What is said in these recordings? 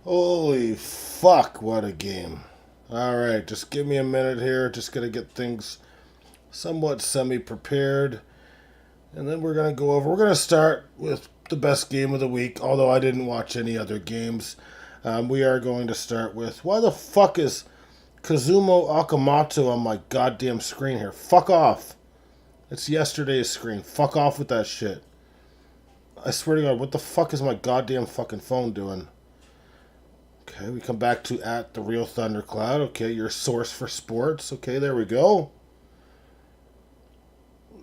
Holy fuck, what a game. Alright, just give me a minute here. Just gonna get things somewhat semi prepared. And then we're gonna go over. We're gonna start with the best game of the week, although I didn't watch any other games. We are going to start with why the fuck is Kazumo Akamoto on my goddamn screen here? Fuck off. It's yesterday's screen. Fuck off with that shit. I swear to God, what the fuck is my goddamn fucking phone doing? Okay, we come back to at the Real Thundercloud. Okay, your source for sports. Okay, there we go.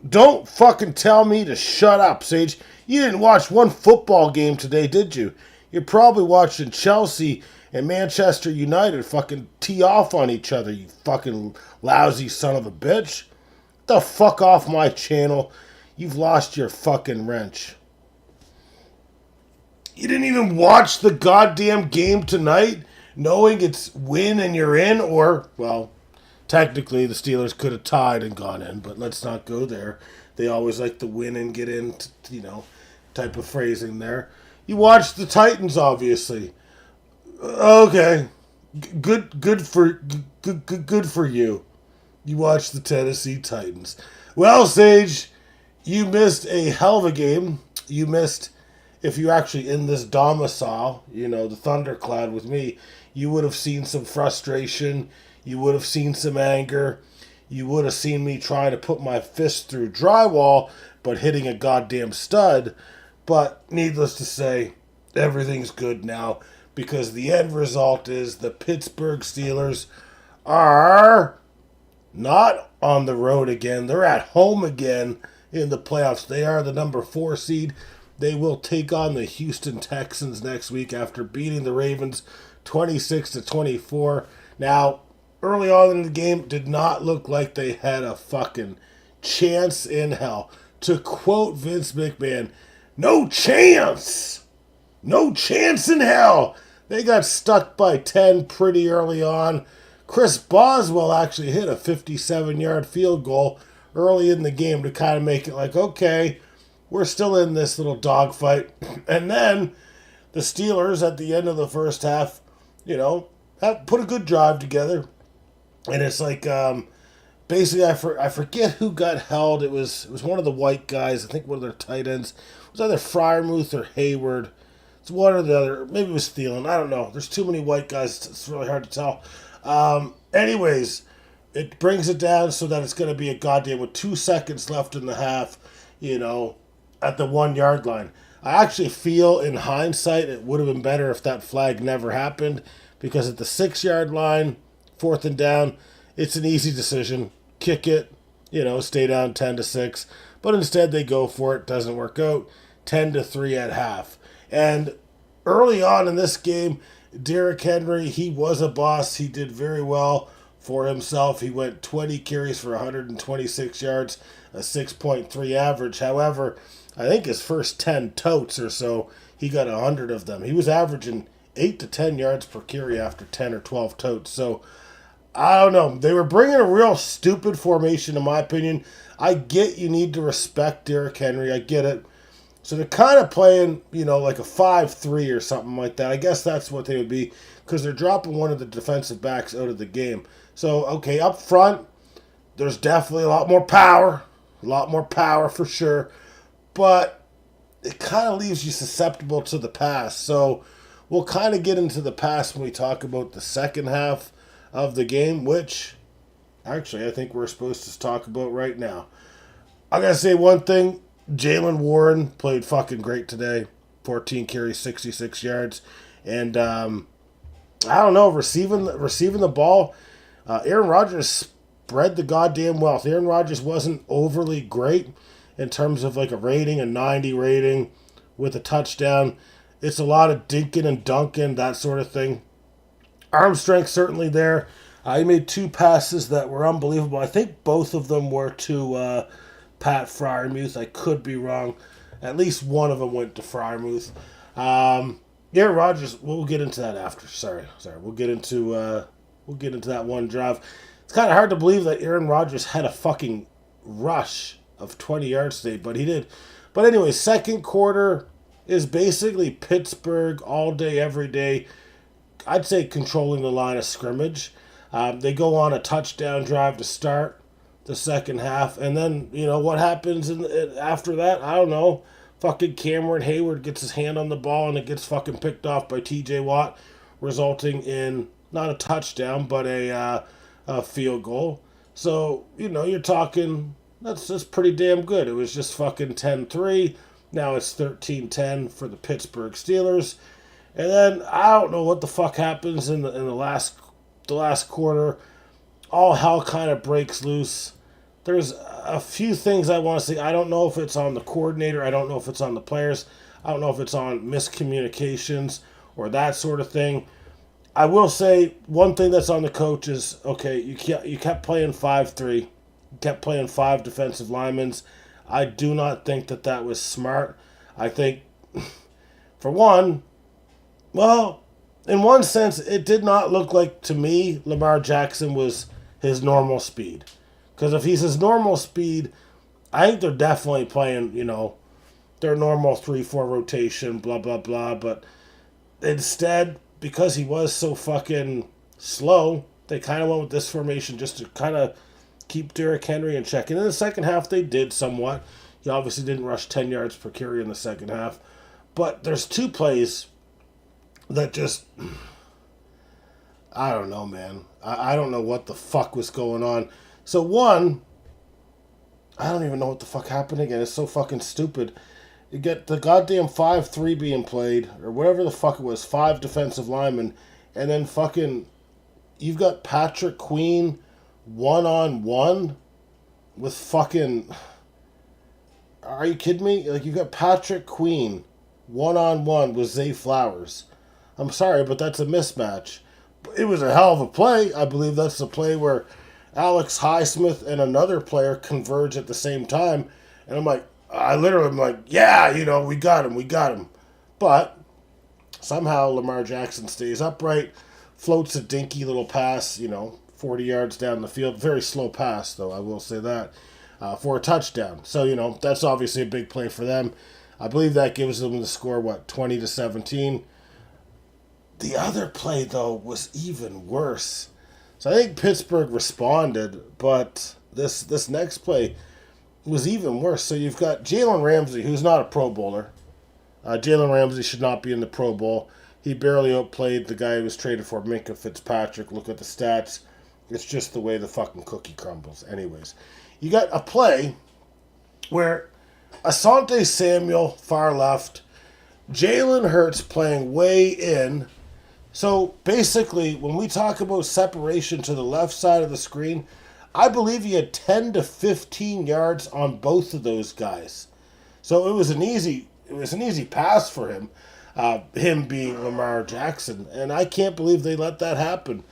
Don't fucking tell me to shut up, Sage. You didn't watch one football game today, did you? You're probably watching Chelsea and Manchester United fucking tee off on each other, you fucking lousy son of a bitch. Get the fuck off my channel. You've lost your fucking wrench. You didn't even watch the goddamn game tonight, knowing it's win and you're in, or, well, technically the Steelers could have tied and gone in, but let's not go there. They always like to win and get in, type of phrasing there. You watched the Titans, obviously. Okay, good for you. You watched the Tennessee Titans. Well, Sage, you missed a hell of a game. You missed, if you're actually in this domicile, the thundercloud with me, you would have seen some frustration. You would have seen some anger. You would have seen me trying to put my fist through drywall, but hitting a goddamn stud. But needless to say, everything's good now because the end result is the Pittsburgh Steelers are not on the road again. They're at home again in the playoffs. They are the number 4 seed. They will take on the Houston Texans next week after beating the Ravens 26-24. Now, early on in the game, did not look like they had a fucking chance in hell. To quote Vince McMahon, no chance! No chance in hell! They got stuck by 10 pretty early on. Chris Boswell actually hit a 57-yard field goal early in the game to kind of make it like, okay, we're still in this little dogfight. And then the Steelers at the end of the first half, have put a good drive together. And it's like, basically, I forget who got held. It was one of the white guys. I think one of their tight ends. It was either Fryermuth or Hayward. It's one or the other. Maybe it was Thielen. I don't know. There's too many white guys. It's really hard to tell. Anyways, it brings it down so that it's going to be a goddamn with 2 seconds left in the half, at the 1 yard line. I actually feel in hindsight it would have been better if that flag never happened because at the 6 yard line, 4th and down, it's an easy decision. Kick it, stay down 10-6. But instead they go for it. Doesn't work out. 10-3 at half. And early on in this game, Derrick Henry, he was a boss. He did very well for himself. He went 20 carries for 126 yards, a 6.3 average. However, I think his first 10 totes or so, he got 100 of them. He was averaging 8 to 10 yards per carry after 10 or 12 totes. So, I don't know. They were bringing a real stupid formation, in my opinion. I get you need to respect Derrick Henry. I get it. So they're kind of playing, like a 5-3 or something like that. I guess that's what they would be because they're dropping one of the defensive backs out of the game. So, okay, up front, there's definitely a lot more power. A lot more power for sure. But it kind of leaves you susceptible to the pass. So we'll kind of get into the pass when we talk about the second half of the game, which actually I think we're supposed to talk about right now. I got to say one thing. Jalen Warren played fucking great today. 14 carries, 66 yards. And I don't know, receiving the ball, Aaron Rodgers spread the goddamn wealth. Aaron Rodgers wasn't overly great in terms of like a rating, a 90 rating with a touchdown. It's a lot of dinking and dunking, that sort of thing. Arm strength certainly there. He made 2 passes that were unbelievable. I think both of them were to Pat Fryermuth. I could be wrong. At least one of them went to Fryermuth. Aaron Rodgers. We'll get into that after. Sorry. We'll get into that one drive. It's kind of hard to believe that Aaron Rodgers had a fucking rush of 20 yards today, but he did. But anyway, second quarter is basically Pittsburgh all day, every day, I'd say, controlling the line of scrimmage. They go on a touchdown drive to start the second half, and then, what happens after that? I don't know. Fucking Cameron Hayward gets his hand on the ball, and it gets fucking picked off by TJ Watt, resulting in not a touchdown, but a field goal. So, you're talking, that's pretty damn good. It was just fucking 10-3. Now it's 13-10 for the Pittsburgh Steelers. And then I don't know what the fuck happens in the last quarter. All hell kind of breaks loose. There's a few things I want to say. I don't know if it's on the coordinator. I don't know if it's on the players. I don't know if it's on miscommunications or that sort of thing. I will say one thing that's on the coach is, okay, you kept playing 5-3. You kept playing 5 defensive linemen. I do not think that was smart. I think, for one, well, in one sense, it did not look like, to me, Lamar Jackson was his normal speed. Because if he's his normal speed, I think they're definitely playing, their normal 3-4 rotation, blah, blah, blah. But instead, because he was so fucking slow, they kind of went with this formation just to kind of keep Derrick Henry in check. And in the second half, they did somewhat. He obviously didn't rush 10 yards per carry in the second half. But there's 2 plays that just, I don't know, man. I don't know what the fuck was going on. So one, I don't even know what the fuck happened again. It's so fucking stupid. You get the goddamn 5-3 being played, or whatever the fuck it was, 5 defensive linemen, and then fucking, you've got Patrick Queen one-on-one with fucking, are you kidding me? Like, you've got Patrick Queen one-on-one with Zay Flowers. I'm sorry, but that's a mismatch. It was a hell of a play. I believe that's the play where Alex Highsmith and another player converge at the same time. And I'm like, yeah, we got him. But somehow Lamar Jackson stays upright, floats a dinky little pass, 40 yards down the field. Very slow pass, though, I will say that, for a touchdown. So, that's obviously a big play for them. I believe that gives them the score, 20-17. The other play, though, was even worse. So I think Pittsburgh responded, but this next play was even worse. So you've got Jalen Ramsey, who's not a Pro Bowler. Jalen Ramsey should not be in the Pro Bowl. He barely outplayed the guy who was traded for, Minkah Fitzpatrick. Look at the stats. It's just the way the fucking cookie crumbles. Anyways, you got a play where Asante Samuel, far left, Jalen Hurts playing way in. So basically, when we talk about separation to the left side of the screen, I believe he had 10 to 15 yards on both of those guys. So it was an easy pass for him, him being Lamar Jackson, and I can't believe they let that happen.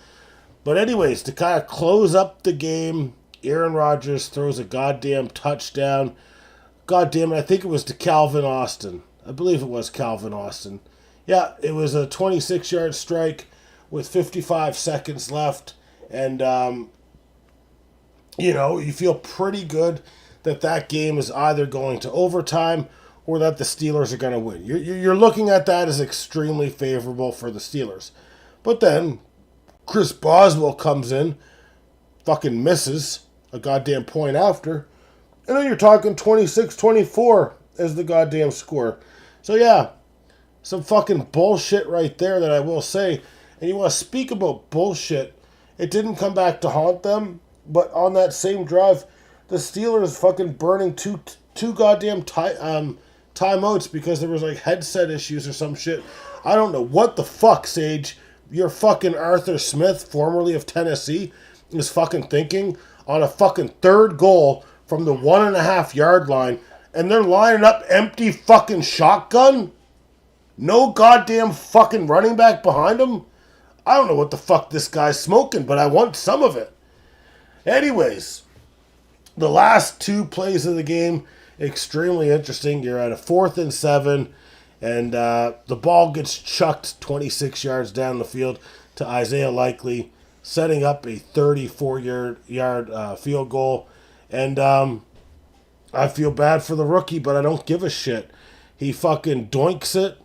But anyways, to kind of close up the game, Aaron Rodgers throws a goddamn touchdown. Goddamn it, I think it was to Calvin Austin. I believe it was Calvin Austin. Yeah, it was a 26-yard strike with 55 seconds left. And, you feel pretty good that game is either going to overtime or that the Steelers are going to win. You're looking at that as extremely favorable for the Steelers. But then Chris Boswell comes in, fucking misses a goddamn point after. And then you're talking 26-24 as the goddamn score. So, yeah. Some fucking bullshit right there that I will say. And you want to speak about bullshit. It didn't come back to haunt them. But on that same drive, the Steelers fucking burning two goddamn timeouts because there was headset issues or some shit. I don't know what the fuck, Sage. Your fucking Arthur Smith, formerly of Tennessee, is fucking thinking on a fucking 3rd goal from the 1.5 yard line. And they're lining up empty fucking shotgun? No goddamn fucking running back behind him? I don't know what the fuck this guy's smoking, but I want some of it. Anyways, the last 2 plays of the game, extremely interesting. You're at a 4th and 7, and the ball gets chucked 26 yards down the field to Isaiah Likely, setting up a 34-yard field goal. And I feel bad for the rookie, but I don't give a shit. He fucking doinks it.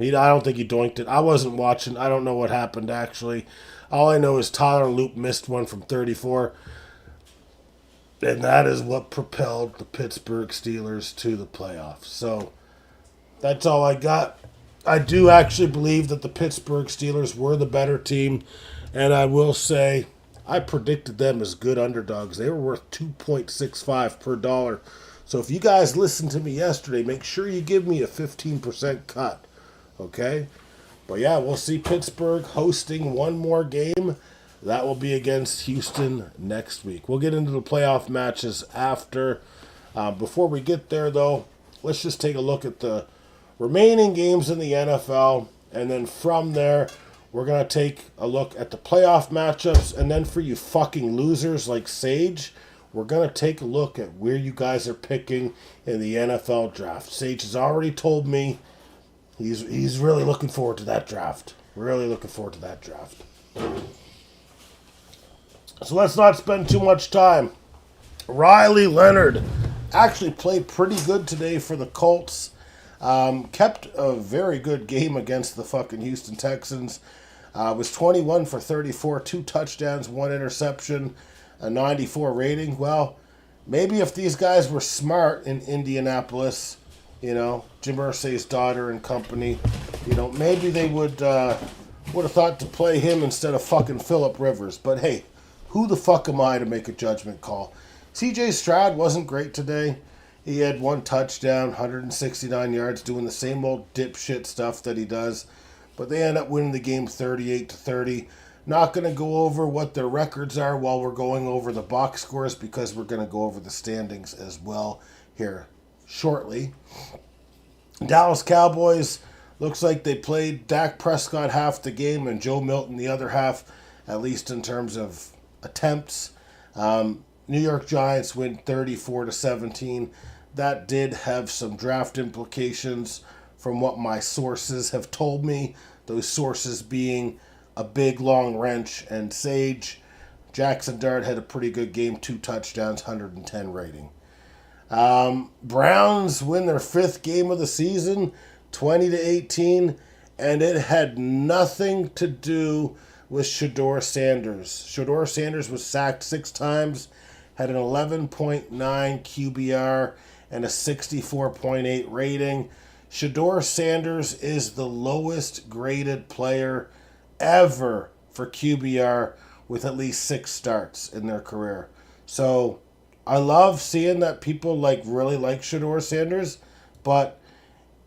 I don't think he doinked it. I wasn't watching. I don't know what happened, actually. All I know is Tyler Loop missed one from 34. And that is what propelled the Pittsburgh Steelers to the playoffs. So that's all I got. I do actually believe that the Pittsburgh Steelers were the better team. And I will say, I predicted them as good underdogs. They were worth $2.65 per dollar. So if you guys listened to me yesterday, make sure you give me a 15% cut. Okay? But yeah, we'll see Pittsburgh hosting one more game. That will be against Houston next week. We'll get into the playoff matches after. Before we get there, though, let's just take a look at the remaining games in the NFL. And then from there, we're going to take a look at the playoff matchups. And then for you fucking losers like Sage, we're going to take a look at where you guys are picking in the NFL draft. Sage has already told me he's really looking forward to that draft. Really looking forward to that draft. So let's not spend too much time. Riley Leonard actually played pretty good today for the Colts. Kept a very good game against the fucking Houston Texans. Was 21 for 34, 2 touchdowns, 1 interception, a 94 rating. Well, maybe if these guys were smart in Indianapolis, Jim Irsay's daughter and company, maybe they would have thought to play him instead of fucking Phillip Rivers. But hey, who the fuck am I to make a judgment call? CJ Stroud wasn't great today. He had 1 touchdown, 169 yards, doing the same old dipshit stuff that he does. But they end up winning the game 38-30. Not going to go over what their records are while we're going over the box scores, because we're going to go over the standings as well here shortly. Dallas Cowboys, looks like they played Dak Prescott half the game and Joe Milton the other half, at least in terms of attempts. New York Giants win 34-17. That did have some draft implications from what my sources have told me. Those sources being a big long wrench and Sage. Jackson Dart had a pretty good game, 2 touchdowns, 110 rating. Browns win their 5th game of the season, 20-18, and it had nothing to do with Shedeur Sanders. Shedeur Sanders was sacked 6 times, had an 11.9 QBR and a 64.8 rating. Shedeur Sanders is the lowest graded player ever for QBR with at least 6 starts in their career. So I love seeing that people really like Shedeur Sanders, but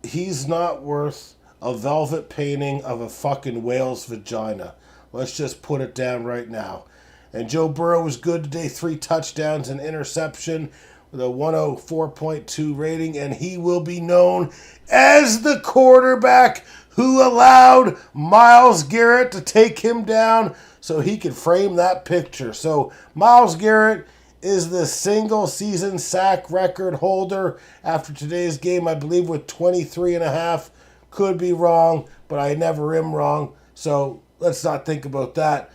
he's not worth a velvet painting of a fucking whale's vagina. Let's just put it down right now. And Joe Burrow was good today, 3 touchdowns and interception with a 104.2 rating, and he will be known as the quarterback who allowed Myles Garrett to take him down so he could frame that picture. So Myles Garrett is the single season sack record holder after today's game, I believe, with 23.5. Could be wrong, but I never am wrong. So let's not think about that.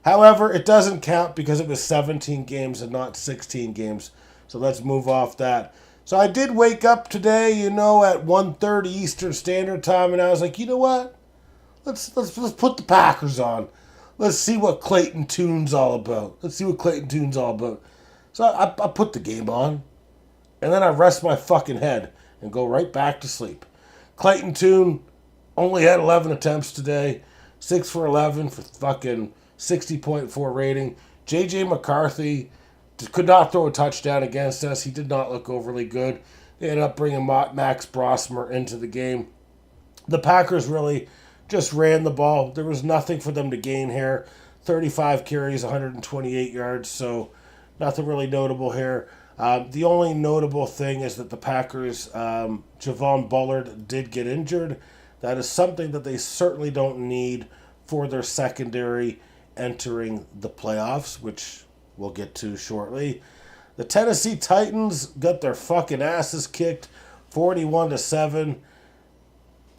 However, it doesn't count because it was 17 games and not 16 games. So let's move off that. So I did wake up today, at 1:30 Eastern Standard Time, and I was like, you know what? Let's put the Packers on. Let's see what Clayton Tune's all about. So I put the game on, and then I rest my fucking head and go right back to sleep. Clayton Tune only had 11 attempts today, 6 for 11 for fucking 60.4 rating. J.J. McCarthy could not throw a touchdown against us. He did not look overly good. They ended up bringing Max Brosmer into the game. The Packers really just ran the ball. There was nothing for them to gain here. 35 carries, 128 yards, so nothing really notable here. The only notable thing is that the Packers, Javon Bullard did get injured. That is something that they certainly don't need for their secondary entering the playoffs, which we'll get to shortly. The Tennessee Titans got their fucking asses kicked, 41-7.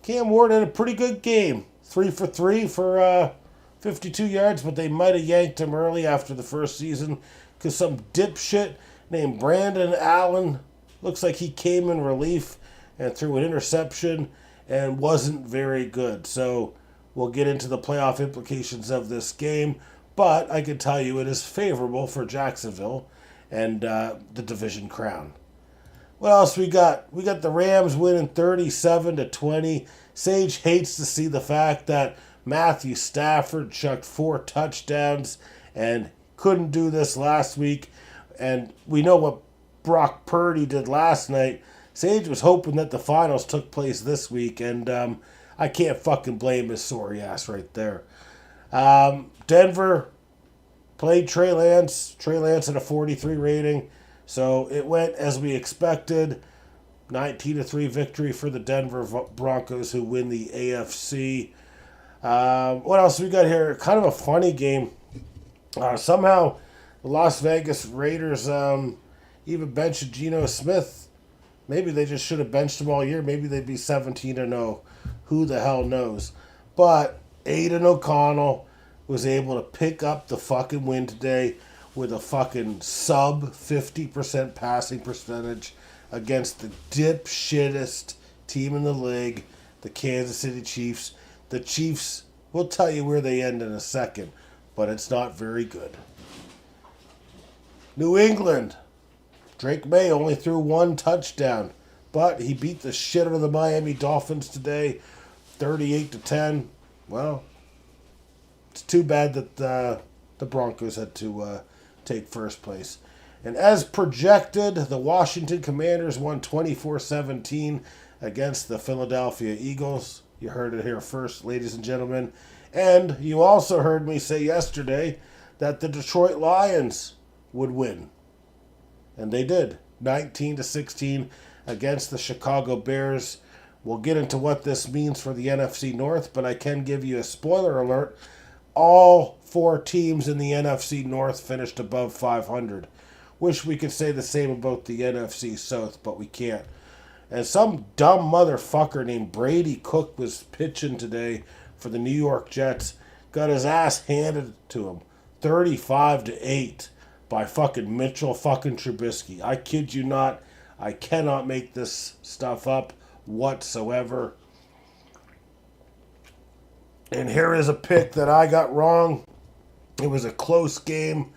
Cam Ward had a pretty good game, 3 for 3 for 52 yards, but they might have yanked him early after the first season because some dipshit named Brandon Allen looks like he came in relief and threw an interception. and wasn't very good. So we'll get into the playoff implications of this game, but I can tell you it is favorable for Jacksonville and the division crown. What else we got? We got the Rams winning 37-20. Sage hates to see the fact that Matthew Stafford chucked 4 touchdowns and couldn't do this last week. And we know what Brock Purdy did last night. Sage was hoping that the finals took place this week, and I can't fucking blame his sorry ass right there. Denver played Trey Lance. Trey Lance had a 43 rating. So it went as we expected. 19-3 victory for the Denver Broncos, who win the AFC. What else we got here? Kind of a funny game. Somehow the Las Vegas Raiders even benched Geno Smith. Maybe they just should have benched him all year. Maybe they'd be 17-0. Who the hell knows? But Aiden O'Connell was able to pick up the fucking win today with a fucking sub 50% passing percentage against the dipshittest team in the league, the Kansas City Chiefs. The Chiefs, we'll tell you where they end in a second, but it's not very good. New England. Drake May only threw 1 touchdown, but he beat the shit out of the Miami Dolphins today, 38-10. Well, it's too bad that the Broncos had to take first place. And as projected, the Washington Commanders won 24-17 against the Philadelphia Eagles. You heard it here first, ladies and gentlemen. And you also heard me say yesterday that the Detroit Lions would win. And they did. 19-16 against the Chicago Bears. We'll get into what this means for the NFC North, but I can give you a spoiler alert. All 4 teams in the NFC North finished above 500. Wish we could say the same about the NFC South, but we can't. And some dumb motherfucker named Brady Cook was pitching today for the New York Jets. Got his ass handed to him. 35-8 by fucking Mitchell fucking Trubisky. I kid you not. I cannot make this stuff up whatsoever. And here is a pick that I got wrong. It was a close game,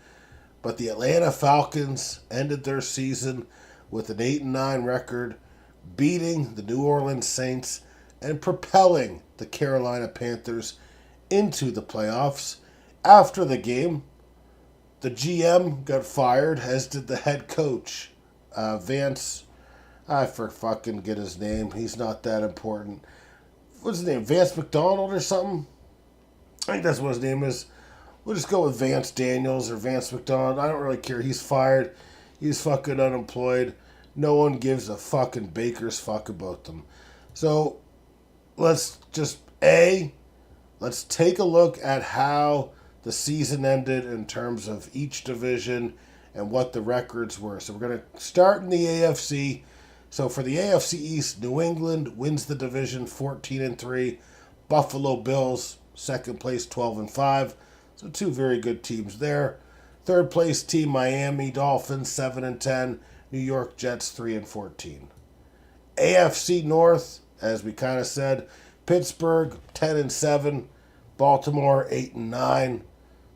but the Atlanta Falcons ended their season with an 8-9 record, beating the New Orleans Saints and propelling the Carolina Panthers into the playoffs. After the game, the GM got fired, as did the head coach, Vance. I fucking get his name. He's not that important. What's his name? Vance McDonald or something? I think that's what his name is. We'll just go with Vance Daniels or Vance McDonald. I don't really care. He's fired. He's fucking unemployed. No one gives a fucking baker's fuck about them. So let's just, let's take a look at how the season ended in terms of each division and what the records were. So we're going to start in the AFC. So for the AFC East, New England wins the division 14-3. Buffalo Bills, second place, 12-5. So 2 very good teams there. Third place team, Miami Dolphins, 7-10. New York Jets, 3-14. AFC North, as we kind of said, Pittsburgh, 10-7. Baltimore, 8-9.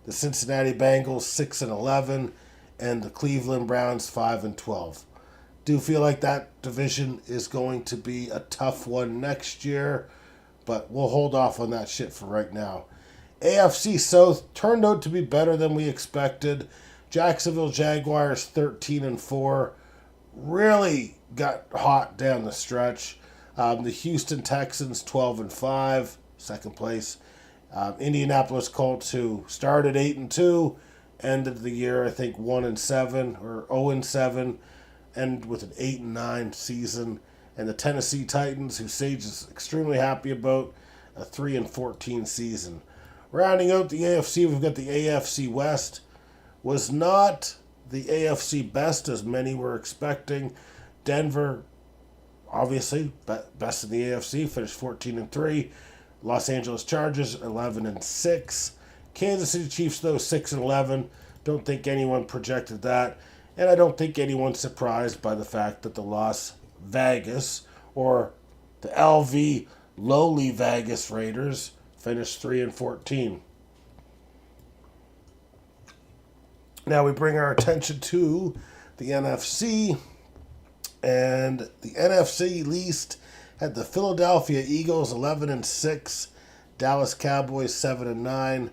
The Cincinnati Bengals, 6-11. And the Cleveland Browns, 5-12. Do feel like that division is going to be a tough one next year, but we'll hold off on that shit for right now. AFC South turned out to be better than we expected. Jacksonville Jaguars 13-4 really got hot down the stretch. The Houston Texans 12-5, second place. Indianapolis Colts, who started 8-2, ended the year I think 1-7 or 0-7. End with an 8-9 season, and the Tennessee Titans, who Sage is extremely happy about, a 3-14 season. Rounding out the AFC, we've got the AFC West. Was not the AFC best as many were expecting. Denver, obviously, best in the AFC, finished 14-3. Los Angeles Chargers 11-6. Kansas City Chiefs, though, 6-11. Don't think anyone projected that. And I don't think anyone's surprised by the fact that the Las Vegas, or the LV lowly Vegas Raiders finished 3-14. Now we bring our attention to the NFC, and the NFC East had the Philadelphia Eagles 11-6, Dallas Cowboys 7-9,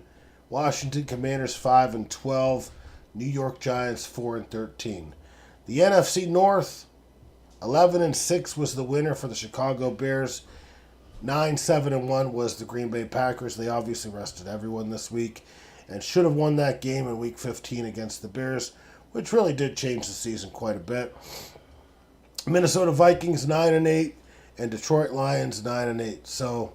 Washington Commanders 5-12, New York Giants 4-13. The NFC North, 11-6 was the winner for the Chicago Bears. 9-7-1 was the Green Bay Packers. They obviously rested everyone this week and should have won that game in Week 15 against the Bears, which really did change the season quite a bit. Minnesota Vikings 9-8 and Detroit Lions 9-8. So,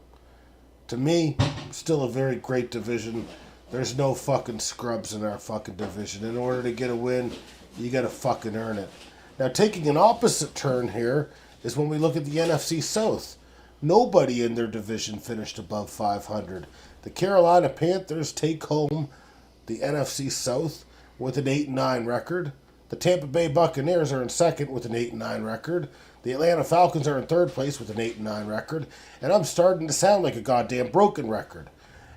to me, still a very great division. There's no fucking scrubs in our fucking division. In order to get a win, you got to fucking earn it. Now, taking an opposite turn here is when we look at the NFC South. Nobody in their division finished above 500. The Carolina Panthers take home the NFC South with an 8-9 record. The Tampa Bay Buccaneers are in second with an 8-9 record. The Atlanta Falcons are in third place with an 8-9 record. And I'm starting to sound like a goddamn broken record.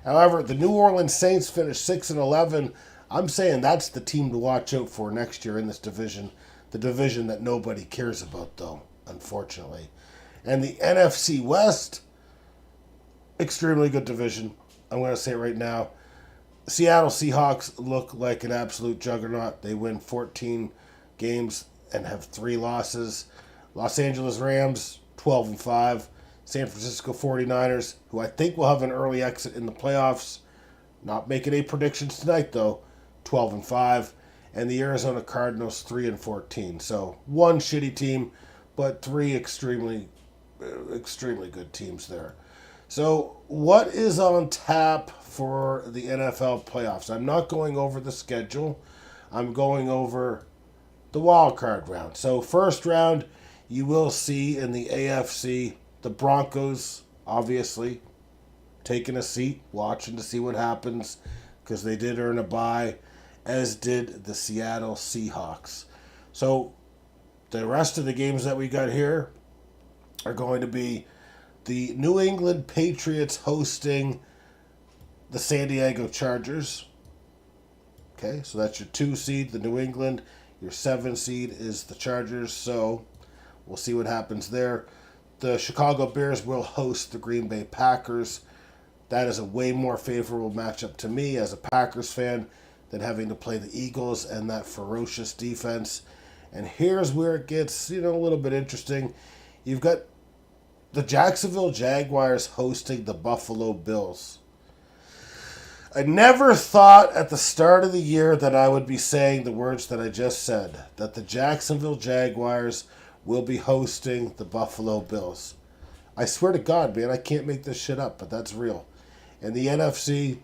However, the New Orleans Saints finished 6-11. I'm saying that's the team to watch out for next year in this division. The division that nobody cares about, though, unfortunately. And the NFC West, extremely good division. I'm going to say it right now. Seattle Seahawks look like an absolute juggernaut. They win 14 games and have 3 losses. Los Angeles Rams, 12-5. San Francisco 49ers, who I think will have an early exit in the playoffs. Not making any predictions tonight, though. 12-5. And the Arizona Cardinals, 3-14. So, one shitty team, but 3 extremely good teams there. So, what is on tap for the NFL playoffs? I'm not going over the schedule. I'm going over the wild card round. So, first round, you will see in the AFC, the Broncos, obviously, taking a seat, watching to see what happens, because they did earn a bye, as did the Seattle Seahawks. So, the rest of the games that we got here are going to be the New England Patriots hosting the San Diego Chargers. Okay, so that's your 2 seed, the New England. Your 7 seed is the Chargers, so we'll see what happens there. The Chicago Bears will host the Green Bay Packers. That is a way more favorable matchup to me as a Packers fan than having to play the Eagles and that ferocious defense. And here's where it gets, a little bit interesting. You've got the Jacksonville Jaguars hosting the Buffalo Bills. I never thought at the start of the year that I would be saying the words that I just said, that the Jacksonville Jaguars will be hosting the Buffalo Bills. I swear to God, man, I can't make this shit up, but that's real. In the NFC,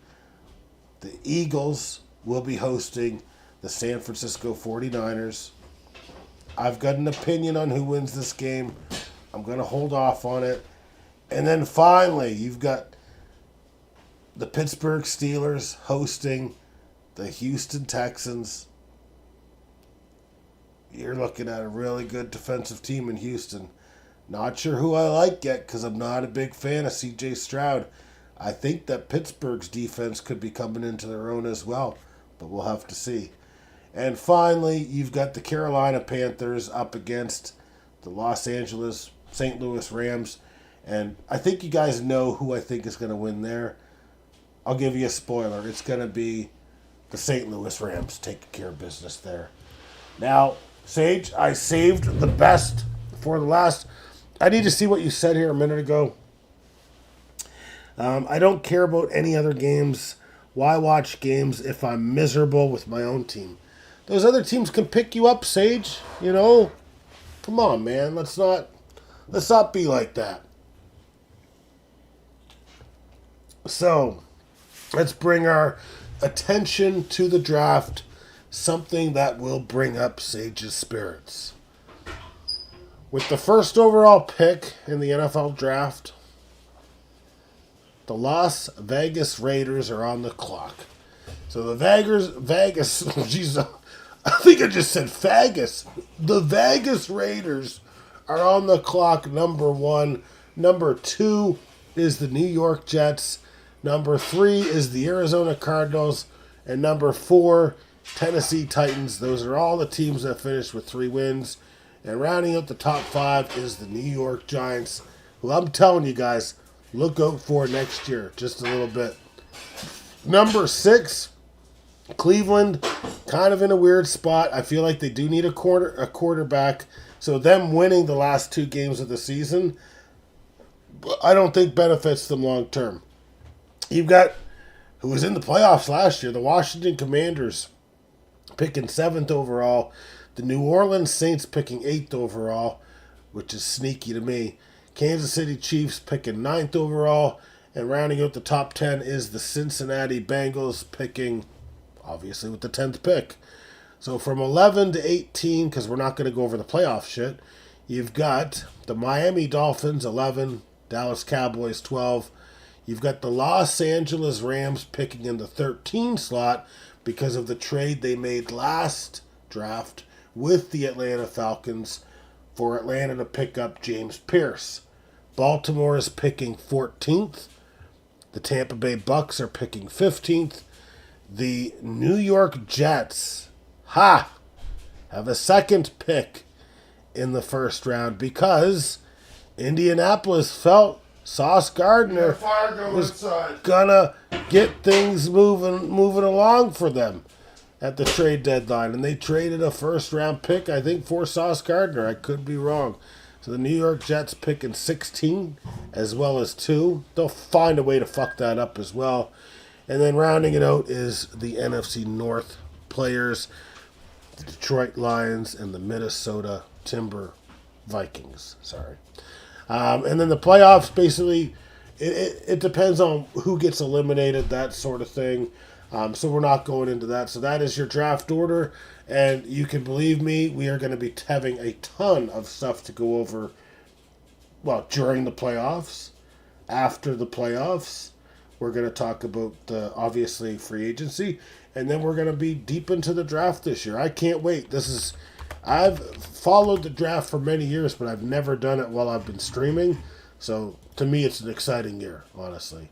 the Eagles will be hosting the San Francisco 49ers. I've got an opinion on who wins this game. I'm going to hold off on it. And then finally, you've got the Pittsburgh Steelers hosting the Houston Texans. You're looking at a really good defensive team in Houston. Not sure who I like yet because I'm not a big fan of C.J. Stroud. I think that Pittsburgh's defense could be coming into their own as well, but we'll have to see. And finally, you've got the Carolina Panthers up against the Los Angeles St. Louis Rams. And I think you guys know who I think is going to win there. I'll give you a spoiler. It's going to be the St. Louis Rams taking care of business there. Now, Sage, I saved the best for the last. I need to see what you said here a minute ago. I don't care about any other games. Why watch games if I'm miserable with my own team? Those other teams can pick you up, Sage. Come on, man. Let's not be like that. So, let's bring our attention to the draft. Something that will bring up Sage's spirits. With the first overall pick in the NFL draft, the Las Vegas Raiders are on the clock. So the Vegas, jeez, I think I just said Fagus. The Vegas Raiders are on the clock, number 1. Number 2, is the New York Jets. Number 3 is the Arizona Cardinals. And number 4, Tennessee Titans. Those are all the teams that finished with 3 wins. And rounding out the top 5 is the New York Giants, who I'm telling you guys, look out for next year just a little bit. Number 6, Cleveland, kind of in a weird spot. I feel like they do need a quarterback. So them winning the last 2 games of the season, I don't think benefits them long term. You've got, who was in the playoffs last year, the Washington Commanders picking 7th overall. The New Orleans Saints picking 8th overall, which is sneaky to me. Kansas City Chiefs picking 9th overall. And rounding out the top 10 is the Cincinnati Bengals picking, obviously, with the 10th pick. So from 11 to 18, because we're not going to go over the playoff shit, you've got the Miami Dolphins 11, Dallas Cowboys 12. You've got the Los Angeles Rams picking in the 13 slot because of the trade they made last draft with the Atlanta Falcons for Atlanta to pick up James Pierce. Baltimore is picking 14th. The Tampa Bay Bucks are picking 15th. The New York Jets, have a second pick in the first round because Indianapolis felt Sauce Gardner was gonna get things moving along for them at the trade deadline, and they traded a first round pick, I think, for Sauce Gardner. I could be wrong. So the New York Jets picking 16 as well as 2. They'll find a way to fuck that up as well. And then rounding it out is the NFC North players, the Detroit Lions and the Minnesota Timber Vikings. And then the playoffs, basically, it depends on who gets eliminated, that sort of thing. So we're not going into that. So that is your draft order. And you can believe me, we are going to be having a ton of stuff to go over, well, during the playoffs, after the playoffs. We're going to talk about, obviously, free agency. And then we're going to be deep into the draft this year. I can't wait. I've followed the draft for many years, but I've never done it while I've been streaming. So, to me, it's an exciting year, honestly.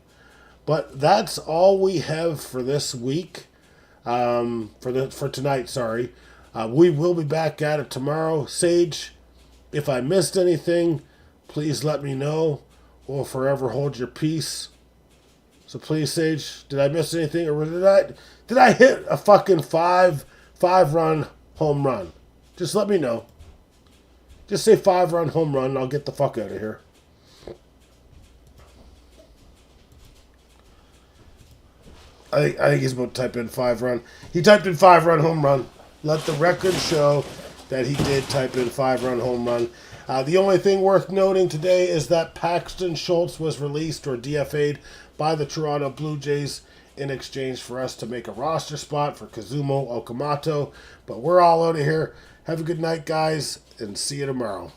But that's all we have for this week. For tonight, sorry. We will be back at it tomorrow. Sage, if I missed anything, please let me know. Or forever hold your peace. So please, Sage, did I miss anything, or did I hit a fucking five-run home run? Just let me know. Just say 5-run home run, and I'll get the fuck out of here. I think he's about to type in 5-run. He typed in 5-run home run. Let the record show that he did type in 5-run home run. The only thing worth noting today is that Paxton Schultz was released or DFA'd by the Toronto Blue Jays in exchange for us to make a roster spot for Kazumo Okamoto. But we're all out of here. Have a good night, guys, and see you tomorrow.